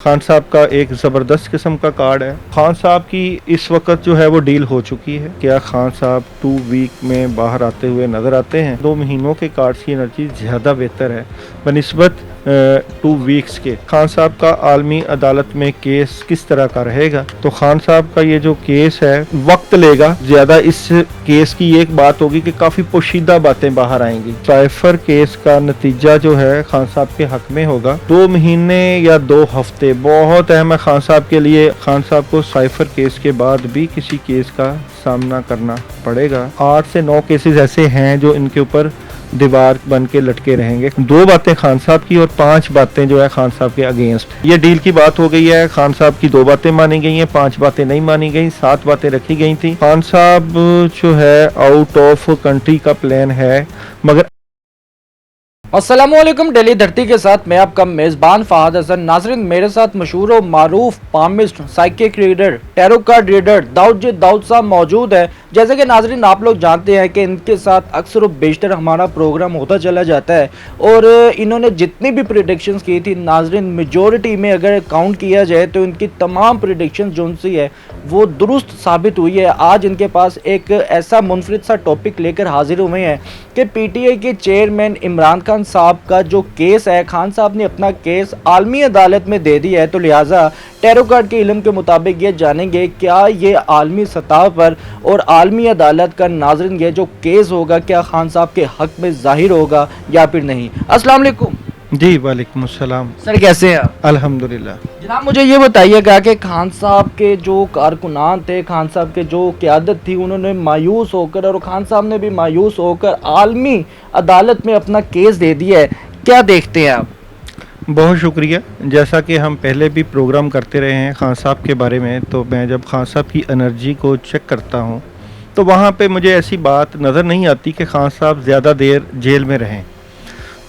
खान साहब का एक ज़बरदस्त किस्म का कार्ड है। खान साहब की इस वक्त जो है वो डील हो चुकी है। क्या खान साहब 2 वीक में बाहर आते हुए नज़र आते हैं? 2 महीनों के कार्ड्स की एनर्जी ज़्यादा बेहतर है बनिस्बत 2 वीक्स के। खान साहब का आलमी अदालत में केस किस तरह का रहेगा? तो खान साहब का ये जो केस है वक्त लेगा ज़्यादा। इस केस की एक बात होगी कि काफ़ी पोशीदा बातें बाहर आएंगी। साइफर केस का नतीजा जो है खान साहब के हक में होगा। 2 महीने या 2 हफ्ते बहुत अहम है खान साहब के लिए। खान साहब को साइफर केस के बाद भी किसी केस का सामना करना पड़ेगा। 8 से 9 केसेस ऐसे हैं जो इनके ऊपर दीवार बन के लटके रहेंगे। 2 बातें खान साहब की और 5 बातें जो है खान साहब के अगेंस्ट। ये डील की बात हो गई है। खान साहब की 2 बातें मानी गई हैं, 5 बातें नहीं मानी गई, 7 बातें रखी गई थी। खान साहब जो है आउट ऑफ कंट्री का प्लान है, मगर अस्सलामुअलैकुम। डेली धरती के साथ मैं आपका मेज़बान फ़हाद हसन। नाज़रीन, मेरे साथ मशहूर और मारूफ palmist, psychic reader, tarot card reader Daud साहब मौजूद है। जैसे कि नाज़रीन आप लोग जानते हैं कि इनके साथ अक्सर व बेशतर हमारा प्रोग्राम होता चला जाता है और इन्होंने जितनी भी प्रिडिक्शंस की थी नाज़रीन, मेजॉरिटी में अगर काउंट किया जाए तो इनकी तमाम प्रिडिक्शंस जो सी है वो दुरुस्त साबित हुई है। आज इनके पास एक ऐसा मुनफरिद सा टॉपिक लेकर हाजिर हुए हैं कि पीटीआई के चेयरमैन इमरान खान साहब का जो केस है, खान साहब ने अपना केस आलमी अदालत में दे दिया है। तो लिहाजा टैरो कार्ड के इल्म के मुताबिक ये जानेंगे क्या ये आलमी सतह पर और आलमी अदालत का नाज़रीन ये जो केस होगा क्या खान साहब के हक में जाहिर होगा या फिर नहीं। अस्सलाम वालेकुम। जी वालेकुम अस्सलाम। सर कैसे हैं आप? अल्हम्दुलिल्लाह। जनाब मुझे ये बताइएगा कि खान साहब के जो कारकुनान थे, खान साहब के जो क़यादत थी, उन्होंने मायूस होकर और खान साहब ने भी मायूस होकर आलमी अदालत में अपना केस दे दिया है। क्या देखते हैं आप? बहुत शुक्रिया। जैसा कि हम पहले भी प्रोग्राम करते रहे हैं खान साहब के बारे में, तो मैं जब खान साहब की एनर्जी को चेक करता हूं तो वहां पे मुझे ऐसी बात नज़र नहीं आती कि खान साहब ज़्यादा देर जेल में रहें।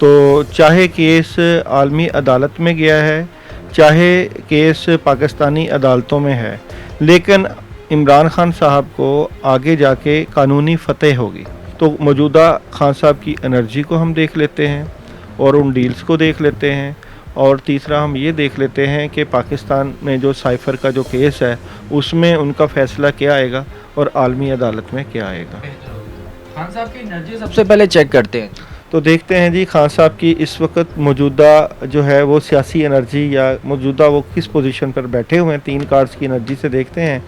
तो चाहे केस आलमी अदालत में गया है, चाहे केस पाकिस्तानी अदालतों में है, लेकिन इमरान खान साहब को आगे जाके कानूनी फ़तह होगी। तो मौजूदा खान साहब की एनर्जी को हम देख लेते हैं और उन डील्स को देख लेते हैं, और तीसरा हम ये देख लेते हैं कि पाकिस्तान में जो साइफर का जो केस है उसमें उनका फ़ैसला क्या आएगा और आलमी अदालत में क्या आएगा। खान साहब की एनर्जी सबसे पहले चेक करते हैं। तो देखते हैं जी खान साहब की इस वक्त मौजूदा जो है वो सियासी एनर्जी या मौजूदा वो किस पोजीशन पर बैठे हुए हैं। 3 कार्ड्स की एनर्जी से देखते हैं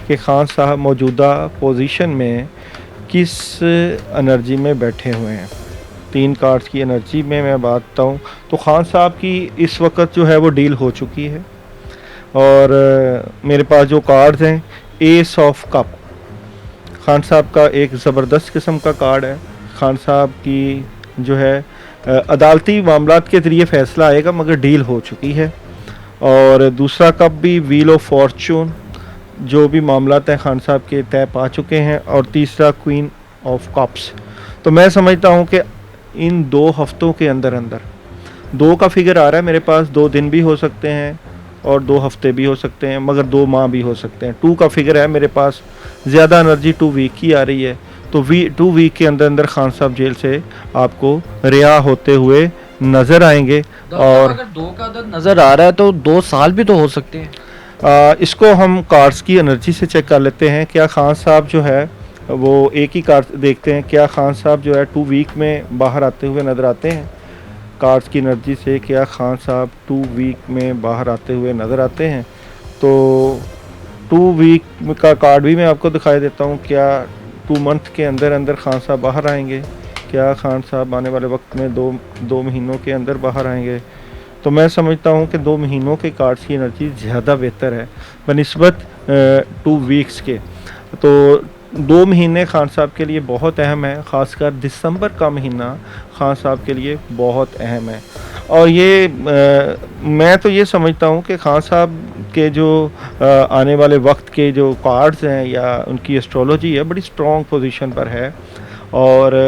कि खान साहब मौजूदा पोजीशन में किस एनर्जी में बैठे हुए हैं। 3 कार्ड्स की एनर्जी में मैं बात बताऊँ तो खान साहब की इस वक्त जो है वो डील हो चुकी है। और मेरे पास जो कार्ड्स हैं, एस ऑफ कप खान साहब का एक ज़बरदस्त किस्म का कार्ड है। खान साहब की जो है अदालती मामलात के ज़रिए फ़ैसला आएगा, मगर डील हो चुकी है। और दूसरा कप भी व्हील ऑफ फॉर्चून, जो भी मामलात हैं खान साहब के तय पा चुके हैं। और तीसरा क्वीन ऑफ कप्स। तो मैं समझता हूँ कि इन 2 हफ्तों के अंदर अंदर 2 का फिगर आ रहा है मेरे पास। 2 दिन भी हो सकते हैं और 2 हफ्ते भी हो सकते हैं, मगर 2 माह भी हो सकते हैं। 2 का फिगर है मेरे पास। ज़्यादा एनर्जी 2 वीक की आ रही है। तो 2 वीक के अंदर अंदर खान साहब जेल से आपको रिहा होते हुए नज़र आएंगे। और अगर 2 का अदद नज़र आ रहा है तो 2 साल भी तो हो सकते हैं। इसको हम कार्ड्स की एनर्जी से चेक कर लेते हैं। क्या खान साहब जो है वो एक ही कार्ड देखते हैं, क्या खान साहब जो है 2 वीक में बाहर आते हुए नज़र आते हैं? कार्ड्स की एनर्जी से क्या खान साहब 2 वीक में बाहर आते हुए नज़र आते हैं? तो 2 वीक का कार्ड भी मैं आपको दिखाई देता हूँ। क्या 2 मंथ के अंदर अंदर खान साहब बाहर आएंगे? क्या खान साहब आने वाले वक्त में 2 महीनों के अंदर बाहर आएंगे? तो मैं समझता हूँ कि 2 महीनों के कार्ड्स की एनर्जी ज़्यादा बेहतर है बनिस्बत 2 वीक्स के। तो 2 महीने खान साहब के लिए बहुत अहम है, ख़ासकर दिसंबर का महीना खान साहब के लिए बहुत अहम है। और ये मैं तो ये समझता हूँ कि खान साहब के जो आने वाले वक्त के जो कार्ड्स हैं या उनकी एस्ट्रोलॉजी है बड़ी स्ट्रॉन्ग पोजीशन पर है। और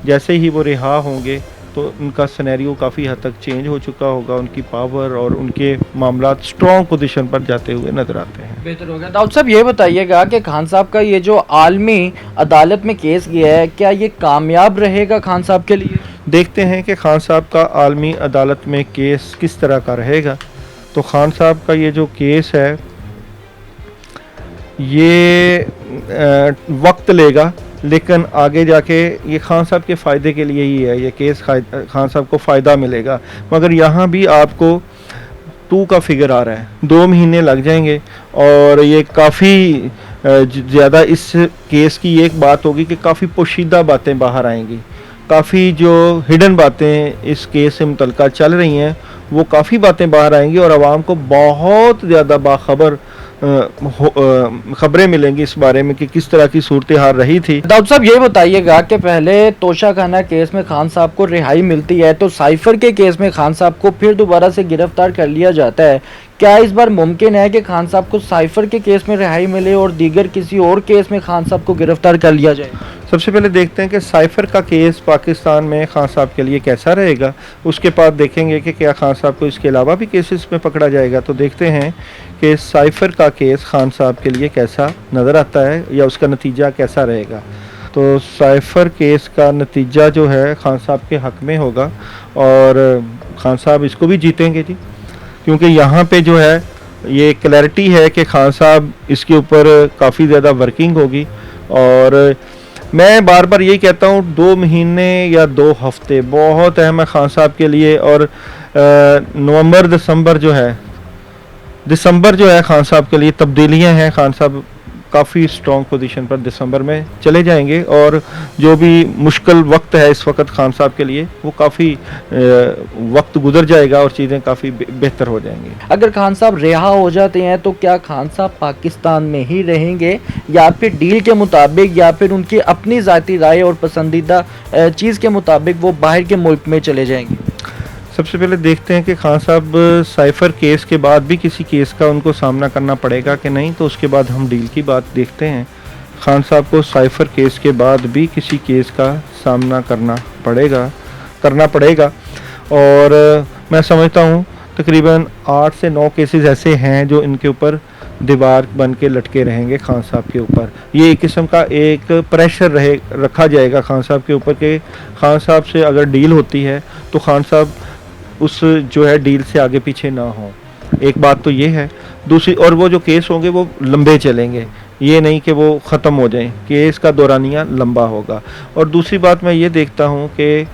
जैसे ही वो रिहा होंगे तो उनका सिनेरियो काफ़ी हद तक चेंज हो चुका होगा। उनकी पावर और उनके मामलात स्ट्रॉन्ग पोजीशन पर जाते हुए नज़र आते हैं। बेहतर हो गया। दाऊद साहब ये बताइएगा कि खान साहब का ये जो आलमी अदालत में केस गया है क्या ये कामयाब रहेगा खान साहब के लिए? देखते हैं कि खान साहब का आलमी अदालत में केस किस तरह का रहेगा। तो खान साहब का ये जो केस है ये वक्त लेगा, लेकिन आगे जाके ये खान साहब के फ़ायदे के लिए ही है, ये केस खान साहब को फ़ायदा मिलेगा। मगर यहाँ भी आपको 2 का फिगर आ रहा है, 2 महीने लग जाएंगे और ये काफ़ी ज़्यादा इस केस की एक बात होगी कि काफ़ी पोशीदा बातें बाहर आएंगी, काफ़ी जो हिडन बातें इस केस से मुतल्लिक़ चल रही हैं वो काफ़ी बातें बाहर आएंगी और आवाम को बहुत ज़्यादा बाखबर खबरें मिलेंगी इस बारे में कि किस तरह की सूरत हाल रही थी। दाऊद साहब ये बताइएगा कि पहले तोशाखाना केस में खान साहब को रिहाई मिलती है तो साइफर के केस में खान साहब को फिर दोबारा से गिरफ्तार कर लिया जाता है। क्या इस बार मुमकिन है कि खान साहब को साइफर के केस में रिहाई मिले और दीगर किसी और केस में खान साहब को गिरफ्तार कर लिया जाए? सबसे पहले देखते हैं कि साइफर का केस पाकिस्तान में खान साहब के लिए कैसा रहेगा, उसके बाद देखेंगे कि क्या खान साहब को इसके अलावा भी केसेस में पकड़ा जाएगा। तो देखते हैं कि साइफर का केस खान साहब के लिए कैसा नज़र आता है या उसका नतीजा कैसा रहेगा। तो साइफर केस का नतीजा जो है खान साहब के हक़ में होगा और खान साहब इसको भी जीतेंगे जी, क्योंकि यहाँ पे जो है ये क्लैरिटी है कि खान साहब इसके ऊपर काफ़ी ज़्यादा वर्किंग होगी। और मैं बार बार यही कहता हूँ 2 महीने या 2 हफ्ते बहुत अहम है खान साहब के लिए। और नवंबर दिसंबर जो है खान साहब के लिए तब्दीलियाँ हैं, खान साहब काफ़ी स्ट्रॉन्ग पोजीशन पर दिसंबर में चले जाएंगे और जो भी मुश्किल वक्त है इस वक्त खान साहब के लिए वो काफ़ी वक्त गुजर जाएगा और चीज़ें काफ़ी बेहतर हो जाएंगी। अगर खान साहब रिहा हो जाते हैं तो क्या खान साहब पाकिस्तान में ही रहेंगे या फिर डील के मुताबिक या फिर उनकी अपनी ज़ाती राय और पसंदीदा चीज़ के मुताबिक वो बाहर के मुल्क में चले जाएंगे? सबसे पहले देखते हैं कि खान साहब साइफर केस के बाद भी किसी केस का उनको सामना करना पड़ेगा कि नहीं, तो उसके बाद हम डील की बात देखते हैं। खान साहब को साइफर केस के बाद भी किसी केस का सामना करना पड़ेगा और मैं समझता हूँ तकरीबन 8 से 9 केसेस ऐसे हैं जो इनके ऊपर दीवार बन के लटके रहेंगे खान साहब के ऊपर। ये एक किस्म का एक प्रेशर रखा जाएगा खान साहब के ऊपर कि खान साहब से अगर डील होती है तो खान साहब उस जो है डील से आगे पीछे ना हो। एक बात तो ये है। दूसरी, और वो जो केस होंगे वो लंबे चलेंगे, ये नहीं कि वो ख़त्म हो जाएं, केस का दौरानिया लंबा होगा। और दूसरी बात मैं ये देखता हूँ कि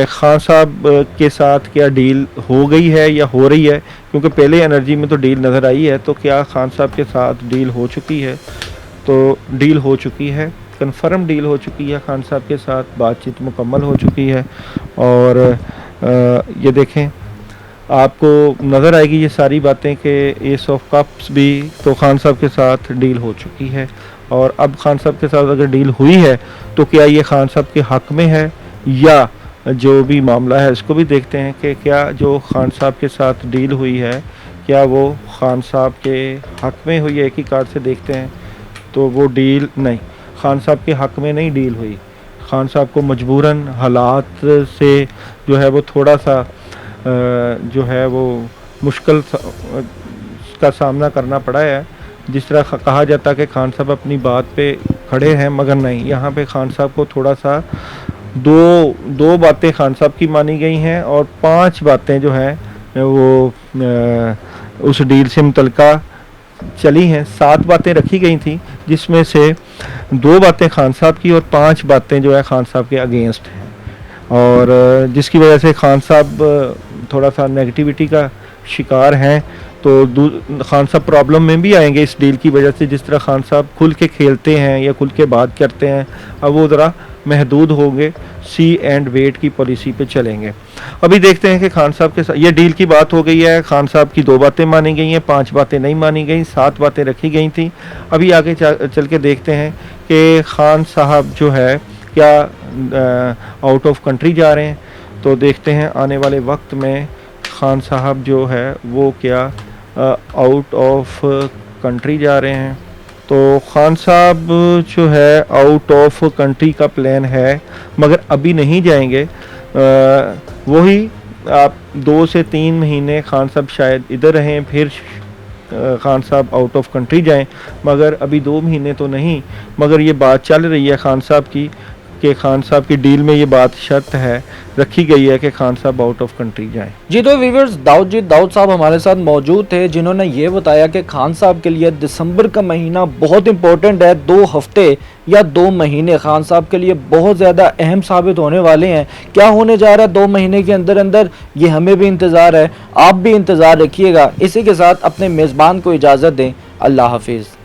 खान साहब के साथ क्या डील हो गई है या हो रही है, क्योंकि पहले एनर्जी में तो डील नज़र आई है। तो क्या खान साहब के साथ डील हो चुकी है? तो डील हो चुकी है, कन्फर्म डील हो चुकी है, खान साहब के साथ बातचीत मुकम्मल हो चुकी है। और ये देखें आपको नज़र आएगी ये सारी बातें कि एस ऑफ कप्स भी तो खान साहब के साथ डील हो चुकी है। और अब खान साहब के साथ अगर डील हुई है तो क्या ये खान साहब के हक़ में है या जो भी मामला है इसको भी देखते हैं कि क्या जो खान साहब के साथ डील हुई है क्या वो खान साहब के हक़ में हुई है। एक ही कार्ड से देखते हैं तो वो डील नहीं, खान साहब के हक़ में नहीं डील हुई। खान साहब को मजबूरन हालात से जो है वो थोड़ा सा जो है वो मुश्किल का सामना करना पड़ा है। जिस तरह कहा जाता है कि खान साहब अपनी बात पे खड़े हैं, मगर नहीं, यहाँ पे खान साहब को थोड़ा सा दो बातें खान साहब की मानी गई हैं और 5 बातें जो हैं वो उस डील से मुतल्लिका चली हैं। 7 बातें रखी गई थी जिसमें से 2 बातें खान साहब की और 5 बातें जो है खान साहब के अगेंस्ट हैं, और जिसकी वजह से खान साहब थोड़ा सा नेगेटिविटी का शिकार हैं। तो खान साहब प्रॉब्लम में भी आएंगे इस डील की वजह से। जिस तरह खान साहब खुल के खेलते हैं या खुल के बात करते हैं, अब वो ज़रा महदूद होंगे, सी एंड वेट की पॉलिसी पे चलेंगे। अभी देखते हैं कि खान साहब के साथ ये डील की बात हो गई है, खान साहब की 2 बातें मानी गई हैं, 5 बातें नहीं मानी गई, 7 बातें रखी गई थी। अभी आगे चल के देखते हैं कि खान साहब जो है क्या आउट ऑफ कंट्री जा रहे हैं। तो देखते हैं आने वाले वक्त में खान साहब जो है वो क्या आउट ऑफ कंट्री जा रहे हैं। तो खान साहब जो है आउट ऑफ कंट्री का प्लान है, मगर अभी नहीं जाएंगे। वही आप 2 से 3 महीने खान साहब शायद इधर रहें, फिर खान साहब आउट ऑफ कंट्री जाएं, मगर अभी 2 महीने तो नहीं। मगर ये बात चल रही है खान साहब की कि खान साहब की डील में ये बात शर्त है रखी गई है कि खान साहब आउट ऑफ कंट्री जाएं। जी तो व्यूअर्स दाऊद साहब हमारे साथ मौजूद थे, जिन्होंने ये बताया कि खान साहब के लिए दिसंबर का महीना बहुत इंपॉर्टेंट है। 2 हफ्ते या 2 महीने खान साहब के लिए बहुत ज़्यादा अहम साबित होने वाले हैं। क्या होने जा रहा है 2 महीने के अंदर अंदर, ये हमें भी इंतज़ार है, आप भी इंतज़ार रखिएगा। इसी के साथ अपने मेज़बान को इजाज़त दें। अल्लाह हाफिज़।